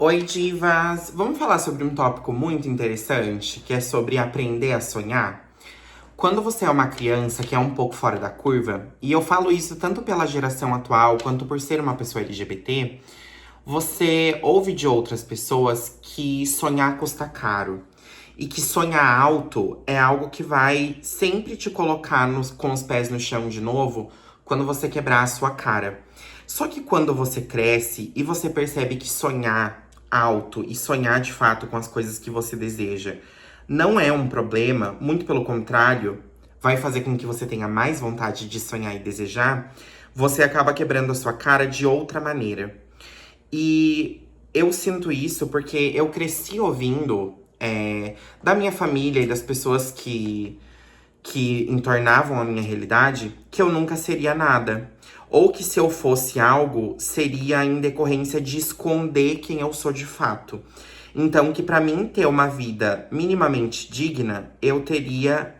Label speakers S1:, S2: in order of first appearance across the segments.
S1: Oi, divas! Vamos falar sobre um tópico muito interessante, que é sobre aprender a sonhar? Quando você é uma criança que é um pouco fora da curva, e eu falo isso tanto pela geração atual quanto por ser uma pessoa LGBT, você ouve de outras pessoas que sonhar custa caro. E que sonhar alto é algo que vai sempre te colocar com os pés no chão de novo quando você quebrar a sua cara. Só que quando você cresce e você percebe que sonhar alto e sonhar de fato com as coisas que você deseja não é um problema, muito pelo contrário, vai fazer com que você tenha mais vontade de sonhar e desejar, você acaba quebrando a sua cara de outra maneira. E eu sinto isso porque eu cresci ouvindo da minha família e das pessoas que entornavam a minha realidade que eu nunca seria nada. Ou que se eu fosse algo, seria em decorrência de esconder quem eu sou de fato. Então, que pra mim ter uma vida minimamente digna, eu teria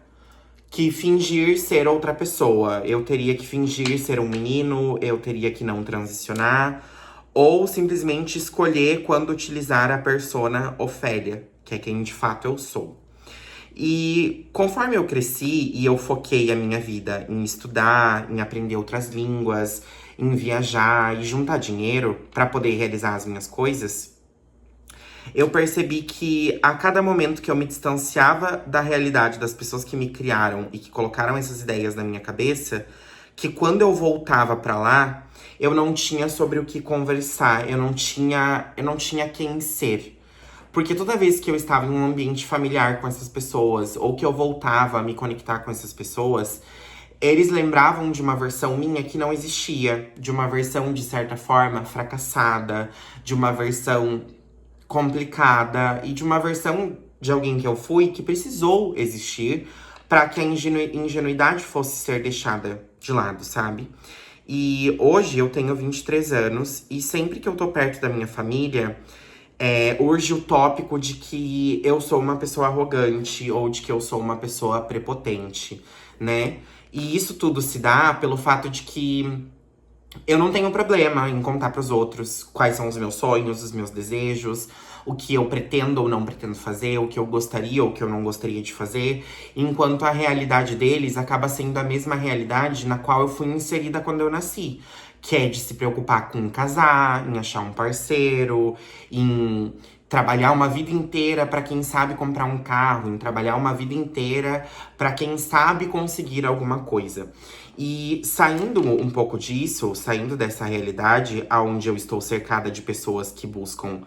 S1: que fingir ser outra pessoa. Eu teria que fingir ser um menino, eu teria que não transicionar, ou simplesmente escolher quando utilizar a persona Ofélia, que é quem de fato eu sou. E conforme eu cresci e eu foquei a minha vida em estudar, em aprender outras línguas, em viajar e juntar dinheiro para poder realizar as minhas coisas, eu percebi que a cada momento que eu me distanciava da realidade das pessoas que me criaram e que colocaram essas ideias na minha cabeça, que quando eu voltava para lá, eu não tinha sobre o que conversar, eu não tinha quem ser. Porque toda vez que eu estava em um ambiente familiar com essas pessoas, ou que eu voltava a me conectar com essas pessoas, eles lembravam de uma versão minha que não existia, de uma versão, de certa forma, fracassada, de uma versão complicada e de uma versão de alguém que eu fui que precisou existir para que a ingenuidade fosse ser deixada de lado, sabe? E hoje eu tenho 23 anos e sempre que eu tô perto da minha família, urge o tópico de que eu sou uma pessoa arrogante ou de que eu sou uma pessoa prepotente, né? E isso tudo se dá pelo fato de que eu não tenho problema em contar para os outros quais são os meus sonhos, os meus desejos, o que eu pretendo ou não pretendo fazer, o que eu gostaria ou o que eu não gostaria de fazer, enquanto a realidade deles acaba sendo a mesma realidade na qual eu fui inserida quando eu nasci, que é de se preocupar com casar, em achar um parceiro, em trabalhar uma vida inteira para quem sabe comprar um carro, em trabalhar uma vida inteira para quem sabe conseguir alguma coisa. E saindo um pouco disso, saindo dessa realidade, onde eu estou cercada de pessoas que buscam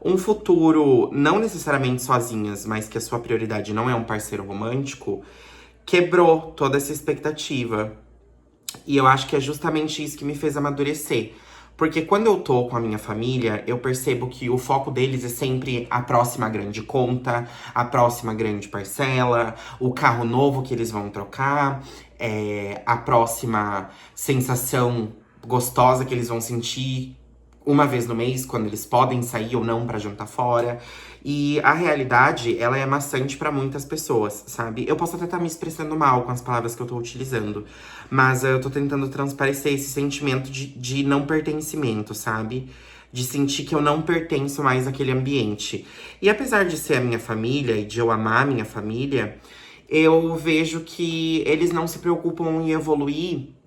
S1: um futuro, não necessariamente sozinhas, mas que a sua prioridade não é um parceiro romântico, quebrou toda essa expectativa. E eu acho que é justamente isso que me fez amadurecer. Porque quando eu tô com a minha família, eu percebo que o foco deles é sempre a próxima grande conta, a próxima grande parcela, o carro novo que eles vão trocar, a próxima sensação gostosa que eles vão sentir uma vez no mês, quando eles podem sair ou não pra jantar fora. E a realidade, ela é maçante pra muitas pessoas, sabe? Eu posso até estar me expressando mal com as palavras que eu tô utilizando, mas eu tô tentando transparecer esse sentimento de não pertencimento, sabe? De sentir que eu não pertenço mais àquele ambiente. E apesar de ser a minha família e de eu amar a minha família, eu vejo que eles não se preocupam em evoluir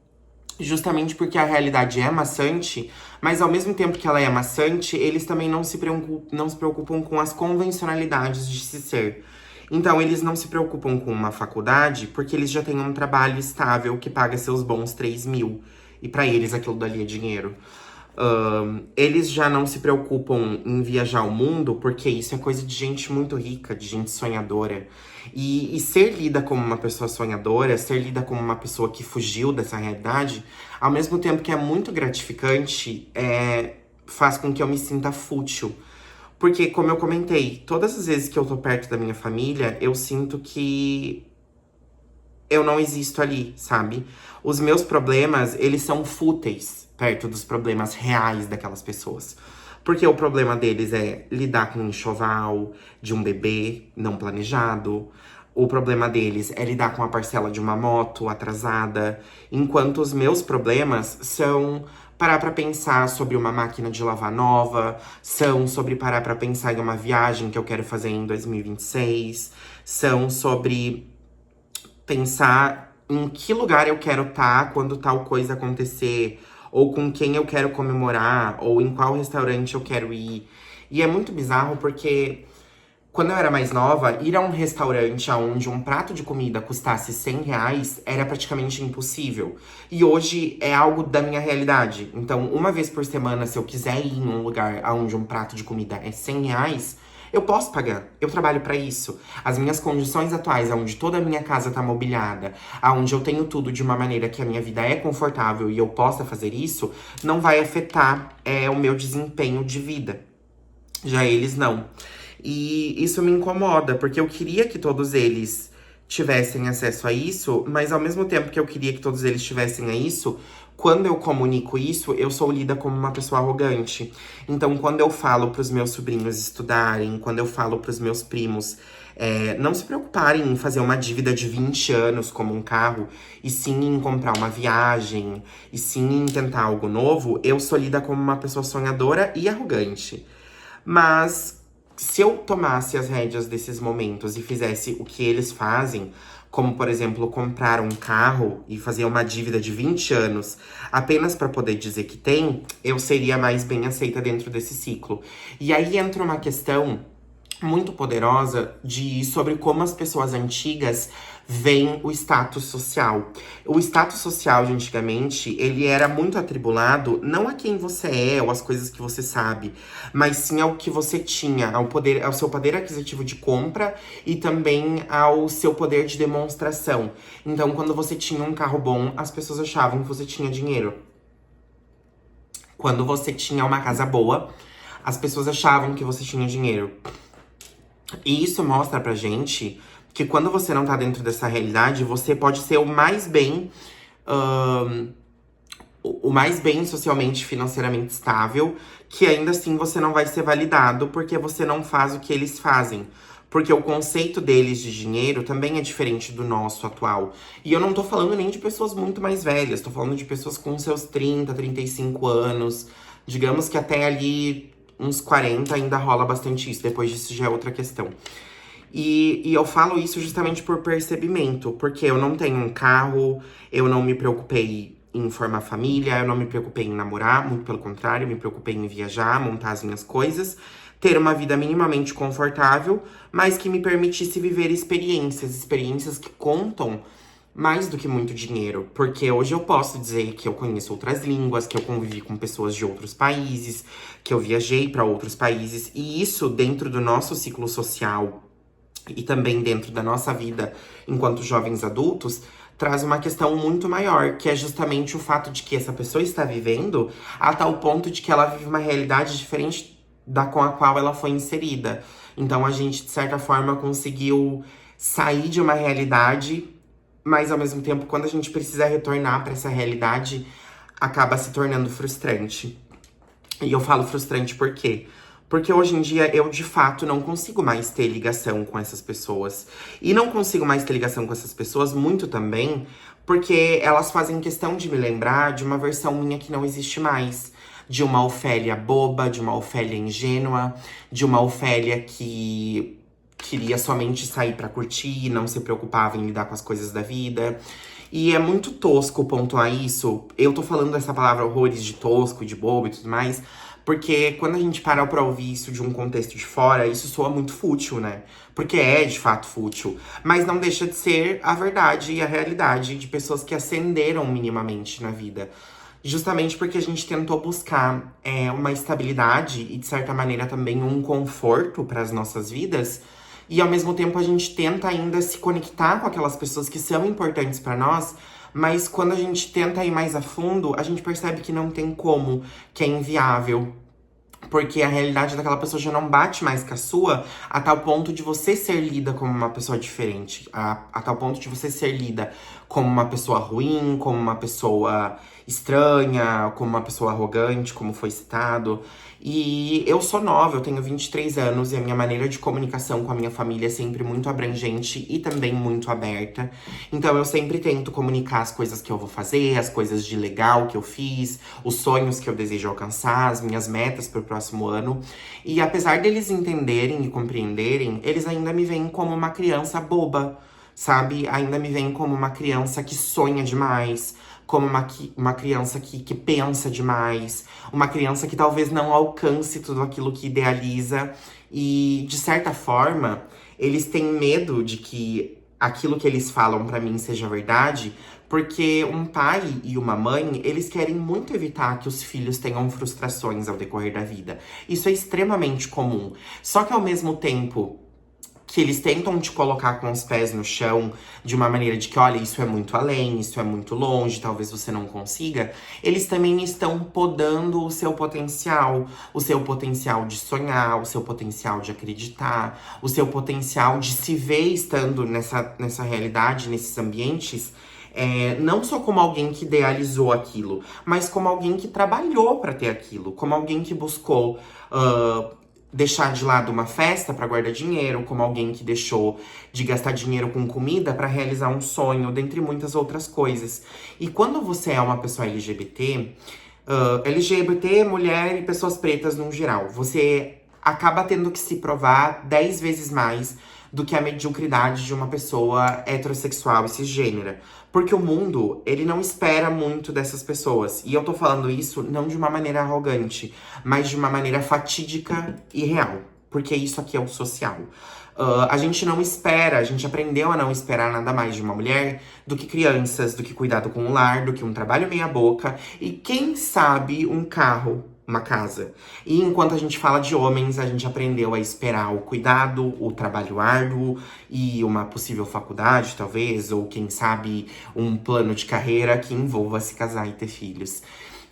S1: justamente porque a realidade é maçante, mas ao mesmo tempo que ela é maçante, eles também não se preocupam com as convencionalidades de se ser. Então, eles não se preocupam com uma faculdade porque eles já têm um trabalho estável que paga seus bons 3 mil. E pra eles aquilo dali é dinheiro. Eles já não se preocupam em viajar o mundo, porque isso é coisa de gente muito rica, de gente sonhadora. E ser lida como uma pessoa sonhadora, ser lida como uma pessoa que fugiu dessa realidade, ao mesmo tempo que é muito gratificante, faz com que eu me sinta fútil. Porque, como eu comentei, todas as vezes que eu tô perto da minha família, eu sinto que eu não existo ali, sabe? Os meus problemas, eles são fúteis perto dos problemas reais daquelas pessoas. Porque o problema deles é lidar com um enxoval de um bebê não planejado. O problema deles é lidar com a parcela de uma moto atrasada. Enquanto os meus problemas são parar pra pensar sobre uma máquina de lavar nova, são sobre parar pra pensar em uma viagem que eu quero fazer em 2026, são sobre pensar em que lugar eu quero estar quando tal coisa acontecer, ou com quem eu quero comemorar, ou em qual restaurante eu quero ir. E é muito bizarro porque quando eu era mais nova, ir a um restaurante onde um prato de comida custasse R$ 100 era praticamente impossível. E hoje é algo da minha realidade. Então, uma vez por semana, se eu quiser ir em um lugar onde um prato de comida é R$ 100, eu posso pagar. Eu trabalho pra isso. As minhas condições atuais, onde toda a minha casa tá mobiliada, onde eu tenho tudo de uma maneira que a minha vida é confortável e eu possa fazer isso, não vai afetar o meu desempenho de vida. Já eles não. E isso me incomoda, porque eu queria que todos eles tivessem acesso a isso, mas ao mesmo tempo que eu queria que todos eles tivessem a isso, quando eu comunico isso, eu sou lida como uma pessoa arrogante. Então, quando eu falo pros meus sobrinhos estudarem, quando eu falo pros meus primos não se preocuparem em fazer uma dívida de 20 anos como um carro, e sim em comprar uma viagem, e sim em tentar algo novo, eu sou lida como uma pessoa sonhadora e arrogante. Mas se eu tomasse as rédeas desses momentos e fizesse o que eles fazem, como por exemplo comprar um carro e fazer uma dívida de 20 anos apenas para poder dizer que tem, eu seria mais bem aceita dentro desse ciclo. E aí entra uma questão muito poderosa sobre como as pessoas antigas veem o status social. O status social de antigamente, ele era muito atribulado não a quem você é ou as coisas que você sabe, mas sim ao que você tinha, ao seu poder aquisitivo de compra e também ao seu poder de demonstração. Então, quando você tinha um carro bom, as pessoas achavam que você tinha dinheiro. Quando você tinha uma casa boa, as pessoas achavam que você tinha dinheiro. E isso mostra pra gente que quando você não tá dentro dessa realidade, você pode ser o mais bem socialmente, financeiramente estável, que ainda assim você não vai ser validado porque você não faz o que eles fazem. Porque o conceito deles de dinheiro também é diferente do nosso atual. E eu não tô falando nem de pessoas muito mais velhas, tô falando de pessoas com seus 35 anos. Digamos que até ali uns 40 ainda rola bastante isso, depois disso já é outra questão. E eu falo isso justamente por percebimento, porque eu não tenho um carro, eu não me preocupei em formar família, eu não me preocupei em namorar, muito pelo contrário, me preocupei em viajar, montar as minhas coisas, ter uma vida minimamente confortável, mas que me permitisse viver experiências que contam mais do que muito dinheiro, porque hoje eu posso dizer que eu conheço outras línguas, que eu convivi com pessoas de outros países, que eu viajei para outros países, e isso dentro do nosso ciclo social e também dentro da nossa vida enquanto jovens adultos, traz uma questão muito maior, que é justamente o fato de que essa pessoa está vivendo a tal ponto de que ela vive uma realidade diferente da com a qual ela foi inserida. Então a gente, de certa forma, conseguiu sair de uma realidade, mas ao mesmo tempo, quando a gente precisa retornar para essa realidade, acaba se tornando frustrante. E eu falo frustrante por quê? Porque hoje em dia eu, de fato, não consigo mais ter ligação com essas pessoas. E não consigo mais ter ligação com essas pessoas muito também porque elas fazem questão de me lembrar de uma versão minha que não existe mais. De uma Ofélia boba, de uma Ofélia ingênua, de uma Ofélia que queria somente sair pra curtir, não se preocupava em lidar com as coisas da vida. E é muito tosco pontuar isso. Eu tô falando essa palavra horrores de tosco, de bobo e tudo mais, porque quando a gente para pra ouvir isso de um contexto de fora, isso soa muito fútil, né? Porque é de fato fútil. Mas não deixa de ser a verdade e a realidade de pessoas que ascenderam minimamente na vida. Justamente porque a gente tentou buscar uma estabilidade e, de certa maneira, também um conforto para as nossas vidas. E, ao mesmo tempo, a gente tenta ainda se conectar com aquelas pessoas que são importantes para nós. Mas quando a gente tenta ir mais a fundo, a gente percebe que não tem como, que é inviável. Porque a realidade daquela pessoa já não bate mais com a sua, a tal ponto de você ser lida como uma pessoa diferente. A tal ponto de você ser lida como uma pessoa ruim, como uma pessoa estranha, como uma pessoa arrogante, como foi citado. E eu sou nova, eu tenho 23 anos e a minha maneira de comunicação com a minha família é sempre muito abrangente e também muito aberta. Então eu sempre tento comunicar as coisas que eu vou fazer, as coisas de legal que eu fiz, os sonhos que eu desejo alcançar, as minhas metas para o próximo ano. E apesar deles entenderem e compreenderem, eles ainda me veem como uma criança boba, sabe? Ainda me veem como uma criança que sonha demais, como uma criança que pensa demais, uma criança que talvez não alcance tudo aquilo que idealiza. E, de certa forma, eles têm medo de que aquilo que eles falam pra mim seja verdade, porque um pai e uma mãe, eles querem muito evitar que os filhos tenham frustrações ao decorrer da vida. Isso é extremamente comum. Só que ao mesmo tempo que eles tentam te colocar com os pés no chão de uma maneira de que, olha, isso é muito além, isso é muito longe, talvez você não consiga, eles também estão podando o seu potencial de sonhar, o seu potencial de acreditar, o seu potencial de se ver estando nessa realidade, nesses ambientes. Não só como alguém que idealizou aquilo, mas como alguém que trabalhou para ter aquilo, como alguém que buscou deixar de lado uma festa para guardar dinheiro, como alguém que deixou de gastar dinheiro com comida para realizar um sonho, dentre muitas outras coisas. E quando você é uma pessoa LGBT, LGBT, mulher e pessoas pretas no geral, você acaba tendo que se provar 10 vezes mais do que a mediocridade de uma pessoa heterossexual e cisgênera. Porque o mundo, ele não espera muito dessas pessoas. E eu tô falando isso não de uma maneira arrogante, mas de uma maneira fatídica e real. Porque isso aqui é o social. A gente não espera, a gente aprendeu a não esperar nada mais de uma mulher do que crianças, do que cuidado com o lar, do que um trabalho meia boca e quem sabe um carro, uma casa. E enquanto a gente fala de homens, a gente aprendeu a esperar o cuidado, o trabalho árduo e uma possível faculdade, talvez, ou quem sabe um plano de carreira que envolva se casar e ter filhos.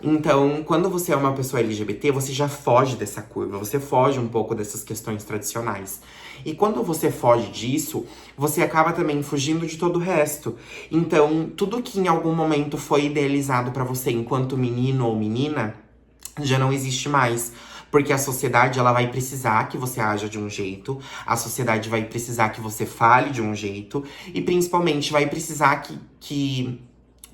S1: Então, quando você é uma pessoa LGBT, você já foge dessa curva, você foge um pouco dessas questões tradicionais. E quando você foge disso, você acaba também fugindo de todo o resto. Então, tudo que em algum momento foi idealizado pra você enquanto menino ou menina, já não existe mais. Porque a sociedade, ela vai precisar que você haja de um jeito, a sociedade vai precisar que você fale de um jeito, e principalmente vai precisar que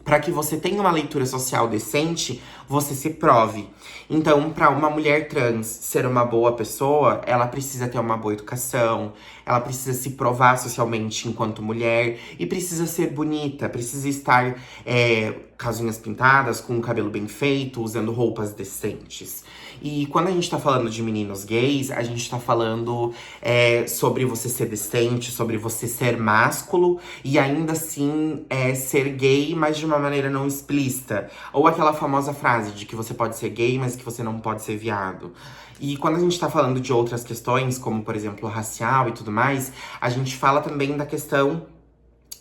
S1: para que você tenha uma leitura social decente, você se prove. Então, para uma mulher trans ser uma boa pessoa, ela precisa ter uma boa educação, ela precisa se provar socialmente enquanto mulher e precisa ser bonita, precisa estar com as unhas pintadas, com o cabelo bem feito, usando roupas decentes. E quando a gente tá falando de meninos gays, a gente tá falando sobre você ser decente, sobre você ser másculo e ainda assim ser gay, mas de uma maneira não explícita. Ou aquela famosa frase de que você pode ser gay, mas que você não pode ser viado. E quando a gente tá falando de outras questões, como por exemplo racial e tudo mais, a gente fala também da questão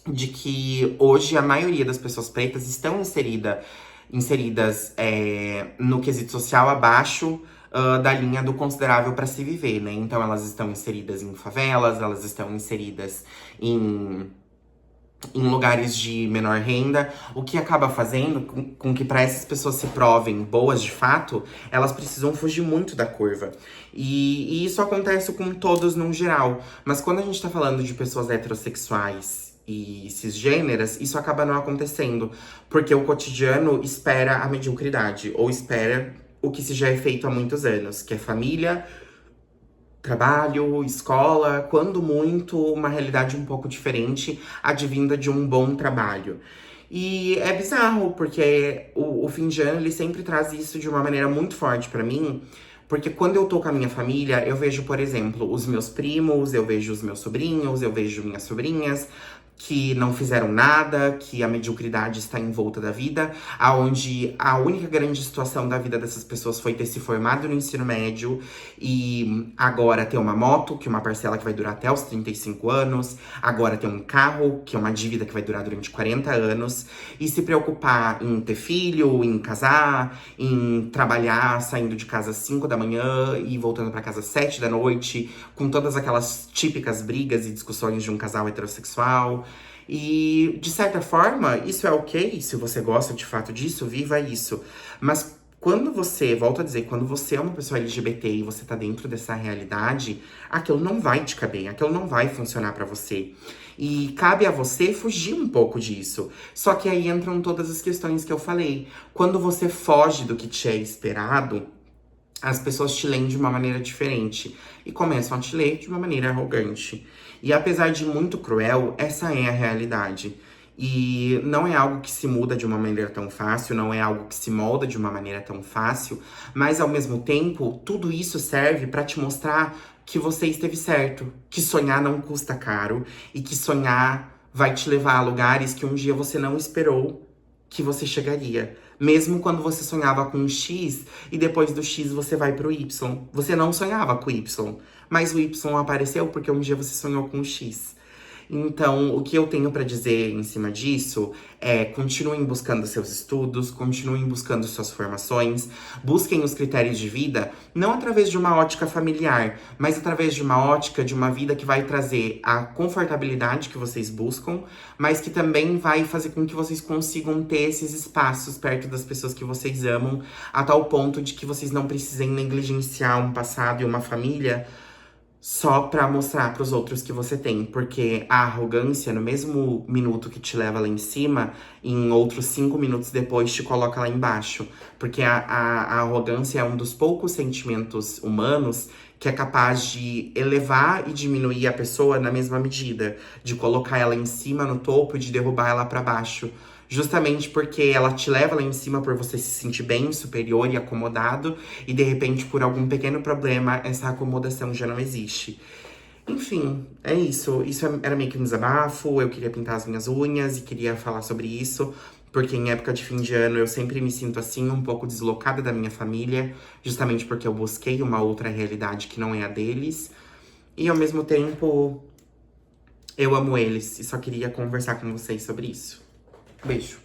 S1: de que hoje a maioria das pessoas pretas estão inseridas no quesito social abaixo da linha do considerável para se viver, né? Então elas estão inseridas em favelas, elas estão inseridas em lugares de menor renda, o que acaba fazendo com que para essas pessoas se provem boas de fato, elas precisam fugir muito da curva. E isso acontece com todos no geral. Mas quando a gente tá falando de pessoas heterossexuais e cisgêneras, isso acaba não acontecendo. Porque o cotidiano espera a mediocridade, ou espera o que se já é feito há muitos anos, que é família, trabalho, escola, quando muito, uma realidade um pouco diferente, advinda de um bom trabalho. E é bizarro, porque o fim de ano, ele sempre traz isso de uma maneira muito forte pra mim, porque quando eu tô com a minha família, eu vejo, por exemplo, os meus primos, eu vejo os meus sobrinhos, eu vejo minhas sobrinhas, que não fizeram nada, que a mediocridade está em volta da vida, aonde a única grande situação da vida dessas pessoas foi ter se formado no ensino médio e agora ter uma moto, que é uma parcela que vai durar até os 35 anos, agora ter um carro, que é uma dívida que vai durar durante 40 anos, e se preocupar em ter filho, em casar, em trabalhar, saindo de casa às 5 da manhã e voltando para casa às 7 da noite, com todas aquelas típicas brigas e discussões de um casal heterossexual. E, de certa forma, isso é ok, se você gosta de fato disso, viva isso. Mas quando você, volto a dizer, quando você é uma pessoa LGBT e você tá dentro dessa realidade, aquilo não vai te caber, aquilo não vai funcionar pra você. E cabe a você fugir um pouco disso. Só que aí entram todas as questões que eu falei. Quando você foge do que te é esperado, as pessoas te leem de uma maneira diferente e começam a te ler de uma maneira arrogante. E apesar de muito cruel, essa é a realidade. E não é algo que se muda de uma maneira tão fácil, não é algo que se molda de uma maneira tão fácil, mas ao mesmo tempo, tudo isso serve para te mostrar que você esteve certo, que sonhar não custa caro e que sonhar vai te levar a lugares que um dia você não esperou que você chegaria. Mesmo quando você sonhava com um X e depois do X você vai pro Y. Você não sonhava com o Y, mas o Y apareceu porque um dia você sonhou com o X. Então, o que eu tenho pra dizer em cima disso é: continuem buscando seus estudos, continuem buscando suas formações, busquem os critérios de vida, não através de uma ótica familiar, mas através de uma ótica de uma vida que vai trazer a confortabilidade que vocês buscam, mas que também vai fazer com que vocês consigam ter esses espaços perto das pessoas que vocês amam, a tal ponto de que vocês não precisem negligenciar um passado e uma família só pra mostrar pros outros que você tem. Porque a arrogância, no mesmo minuto que te leva lá em cima, em outros 5 minutos depois te coloca lá embaixo. Porque a arrogância é um dos poucos sentimentos humanos que é capaz de elevar e diminuir a pessoa na mesma medida. De colocar ela em cima, no topo, e de derrubar ela pra baixo. Justamente porque ela te leva lá em cima por você se sentir bem, superior e acomodado, e de repente, por algum pequeno problema, essa acomodação já não existe. Enfim, é isso. Isso era meio que um desabafo. Eu queria pintar as minhas unhas e queria falar sobre isso, porque em época de fim de ano eu sempre me sinto assim, um pouco deslocada da minha família, justamente porque eu busquei uma outra realidade que não é a deles. E ao mesmo tempo, eu amo eles e só queria conversar com vocês sobre isso. Beijo.